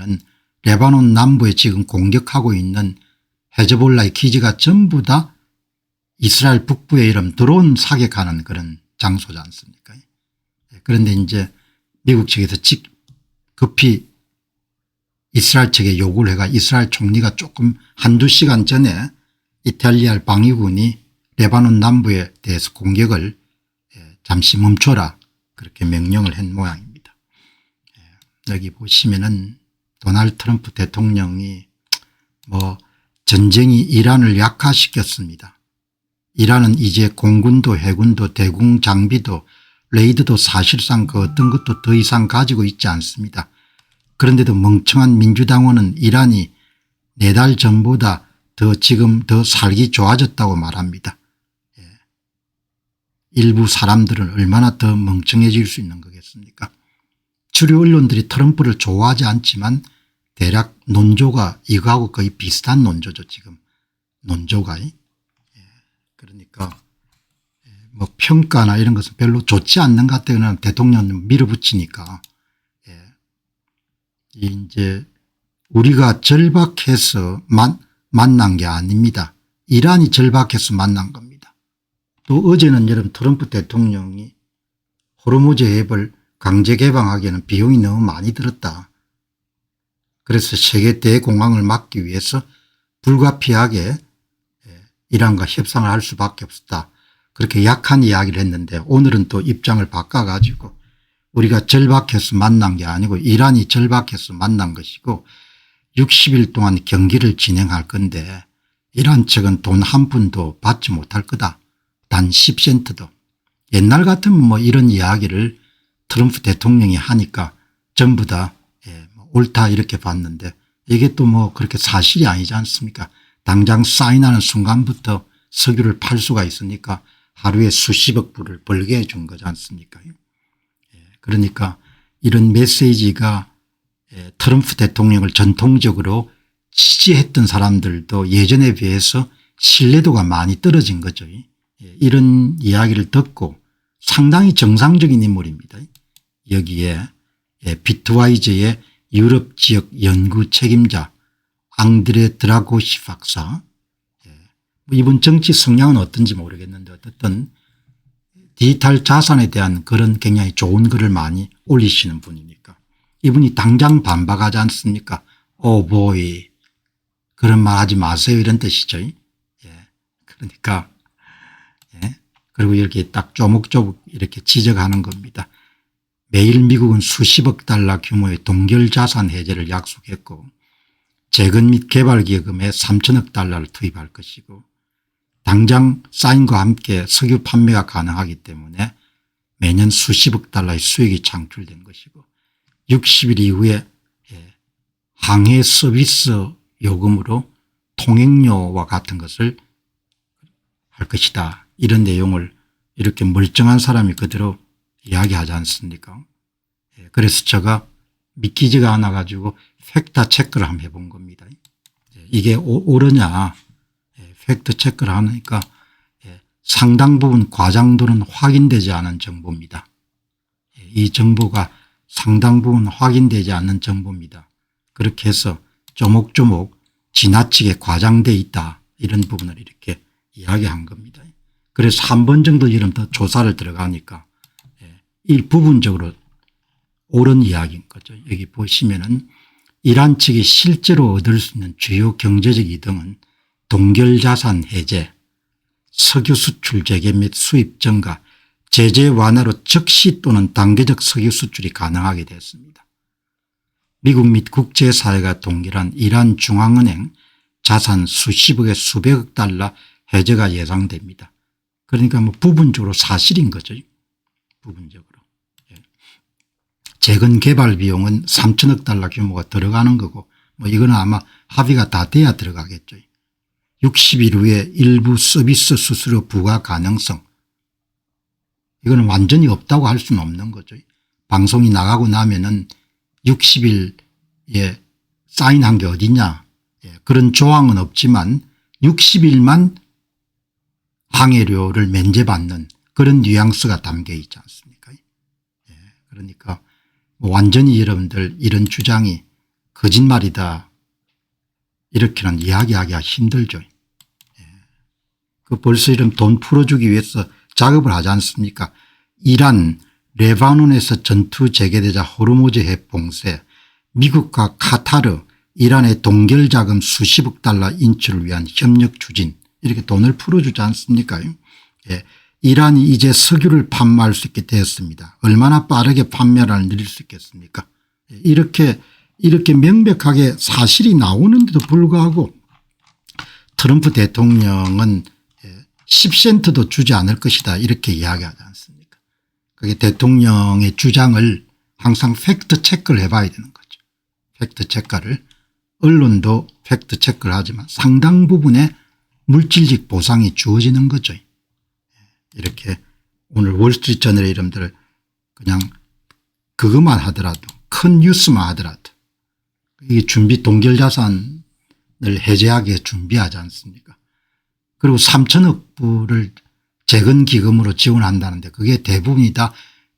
보시면은 레바논 남부에 지금 공격하고 있는 헤즈볼라의 기지가 전부 다 이스라엘 북부에 이런 드론 사격하는 그런 장소지 않습니까? 그런데 이제 미국 측에서 급히 이스라엘 측에 요구를 해가 이스라엘 총리가 조금 한두 시간 전에 이탈리아 방위군이 레바논 남부에 대해서 공격을 잠시 멈춰라 그렇게 명령을 한 모양입니다. 여기 보시면은 도널드 트럼프 대통령이 전쟁이 이란을 약화시켰습니다. 이란은 이제 공군도 해군도 대공 장비도 레이더도 사실상 그 어떤 것도 더 이상 가지고 있지 않습니다. 그런데도 멍청한 민주당원은 이란이 4달 전보다 지금 더 살기 좋아졌다고 말합니다. 일부 사람들은 얼마나 더 멍청해질 수 있는 거겠습니까? 주류 언론들이 트럼프를 좋아하지 않지만 대략 논조가 이거하고 거의 비슷한 논조죠. 지금 논조가. 그러니까 평가나 이런 것은 별로 좋지 않는 것 같아요. 대통령 밀어붙이니까. 이제 우리가 절박해서 만난 게 아닙니다. 이란이 절박해서 만난 겁니다. 또 어제는 여러분 트럼프 대통령이 호르무즈 해협을 강제 개방하기에는 비용이 너무 많이 들었다. 그래서 세계 대공황을 막기 위해서 불가피하게 이란과 협상을 할 수밖에 없었다. 그렇게 약한 이야기를 했는데 오늘은 또 입장을 바꿔가지고 우리가 절박해서 만난 게 아니고 이란이 절박해서 만난 것이고 60일 동안 경기를 진행할 건데 이란 측은 돈 한 푼도 받지 못할 거다. 단 10센트도. 옛날 같으면 이런 이야기를 트럼프 대통령이 하니까 전부 다 옳다 이렇게 봤는데 이게 또 그렇게 사실이 아니지 않습니까? 당장 사인하는 순간부터 석유를 팔 수가 있으니까 하루에 수십억 불을 벌게 해 준 거지 않습니까? 그러니까 이런 메시지가 트럼프 대통령을 전통적으로 지지했던 사람들도 예전에 비해서 신뢰도가 많이 떨어진 거죠. 이런 이야기를 듣고 상당히 정상적인 인물입니다. 여기에 비트와이즈의 유럽 지역 연구 책임자 앙드레 드라고시 박사, 이분 정치 성향은 어떤지 모르겠는데 어쨌든 디지털 자산에 대한 그런 굉장히 좋은 글을 많이 올리시는 분이니까 이분이 당장 반박하지 않습니까? 오 보이 그런 말 하지 마세요 이런 뜻이죠. 그러니까 그리고 이렇게 딱 조목조목 이렇게 지적하는 겁니다. 매일 미국은 수십억 달러 규모의 동결자산 해제를 약속했고 재건 및 개발기금에 3천억 달러를 투입할 것이고 당장 사인과 함께 석유 판매가 가능하기 때문에 매년 수십억 달러의 수익이 창출된 것이고 60일 이후에 항해 서비스 요금으로 통행료와 같은 것을 할 것이다. 이런 내용을 이렇게 멀쩡한 사람이 그대로 이야기하지 않습니까? 그래서 제가 믿기지가 않아 가지고 팩트 체크를 한번 해본 겁니다. 이게 옳으냐 팩트 체크를 하니까 상당 부분 과장도는 확인되지 않은 정보입니다. 이 정보가 상당 부분 확인되지 않는 정보입니다. 그렇게 해서 조목조목 지나치게 과장돼 있다 이런 부분을 이렇게 이야기한 겁니다. 그래서 한 번 정도 이런 더 조사를 들어가니까 일부분적으로 옳은 이야기인 거죠. 여기 보시면은 이란 측이 실제로 얻을 수 있는 주요 경제적 이득은 동결자산 해제, 석유 수출 재개 및 수입 증가, 제재 완화로 즉시 또는 단계적 석유 수출이 가능하게 됐습니다. 미국 및 국제사회가 동결한 이란 중앙은행 자산 수십억에 수백억 달러 해제가 예상됩니다. 그러니까 부분적으로 사실인 거죠. 부분적으로. 재건 개발 비용은 3천억 달러 규모가 들어가는 거고 이거는 아마 합의가 다 돼야 들어가겠죠. 60일 후에 일부 서비스 수수료 부과 가능성 이거는 완전히 없다고 할 수는 없는 거죠. 방송이 나가고 나면은 60일에 사인한 게 어디냐 그런 조항은 없지만 60일만 항해료를 면제받는 그런 뉘앙스가 담겨 있지 않습니까? 그러니까 완전히 여러분들 이런 주장이 거짓말이다 이렇게는 이야기하기가 힘들죠. 그 벌써 이런 돈 풀어주기 위해서 작업을 하지 않습니까? 이란, 레바논에서 전투 재개되자 호르무즈 해협 봉쇄, 미국과 카타르, 이란의 동결자금 수십억 달러 인출을 위한 협력 추진 이렇게 돈을 풀어주지 않습니까? 예. 이란이 이제 석유를 판매할 수 있게 되었습니다. 얼마나 빠르게 판매를 늘릴 수 있겠습니까? 이렇게 명백하게 사실이 나오는데도 불구하고 트럼프 대통령은 10센트도 주지 않을 것이다 이렇게 이야기하지 않습니까? 그게 대통령의 주장을 항상 팩트 체크를 해봐야 되는 거죠. 팩트 체크를. 언론도 팩트 체크를 하지만 상당 부분의 물질적 보상이 주어지는 거죠. 이렇게 오늘 월스트리트저널의 이름들을 그냥 그것만 하더라도 큰 뉴스만 하더라도 이게 동결자산을 해제하기 위해 준비하지 않습니까? 그리고 3천억 불을 재건기금으로 지원한다는데 그게 대부분이 다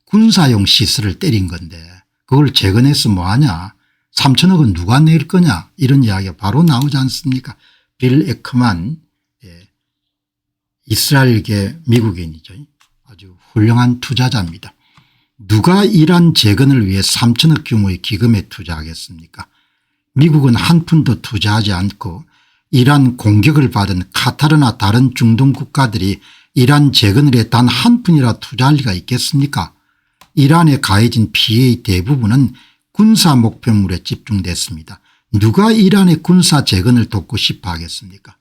군사용 시설을 때린 건데 그걸 재건해서 뭐하냐 3천억은 누가 낼 거냐 이런 이야기가 바로 나오지 않습니까? 빌 에크만 이스라엘계 미국인이죠. 아주 훌륭한 투자자입니다. 누가 이란 재건을 위해 3천억 규모의 기금에 투자하겠습니까? 미국은 한 푼도 투자하지 않고 이란 공격을 받은 카타르나 다른 중동 국가들이 이란 재건을 위해 단 한 푼이라 투자할 리가 있겠습니까? 이란에 가해진 피해의 대부분은 군사 목표물에 집중됐습니다. 누가 이란의 군사 재건을 돕고 싶어 하겠습니까?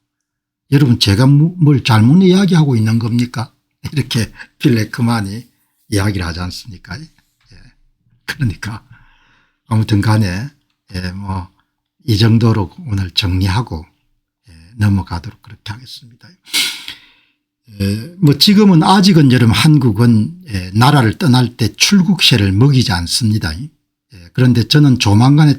여러분 제가 뭘 잘못 이야기하고 있는 겁니까? 이렇게 빌 에크만이 이야기를 하지 않습니까? 예. 그러니까 아무튼 간에 뭐 이 정도로 오늘 정리하고 넘어가도록 그렇게 하겠습니다. 뭐 지금은 아직은 여러분 한국은 나라를 떠날 때 출국세를 먹이지 않습니다. 그런데 저는 조만간에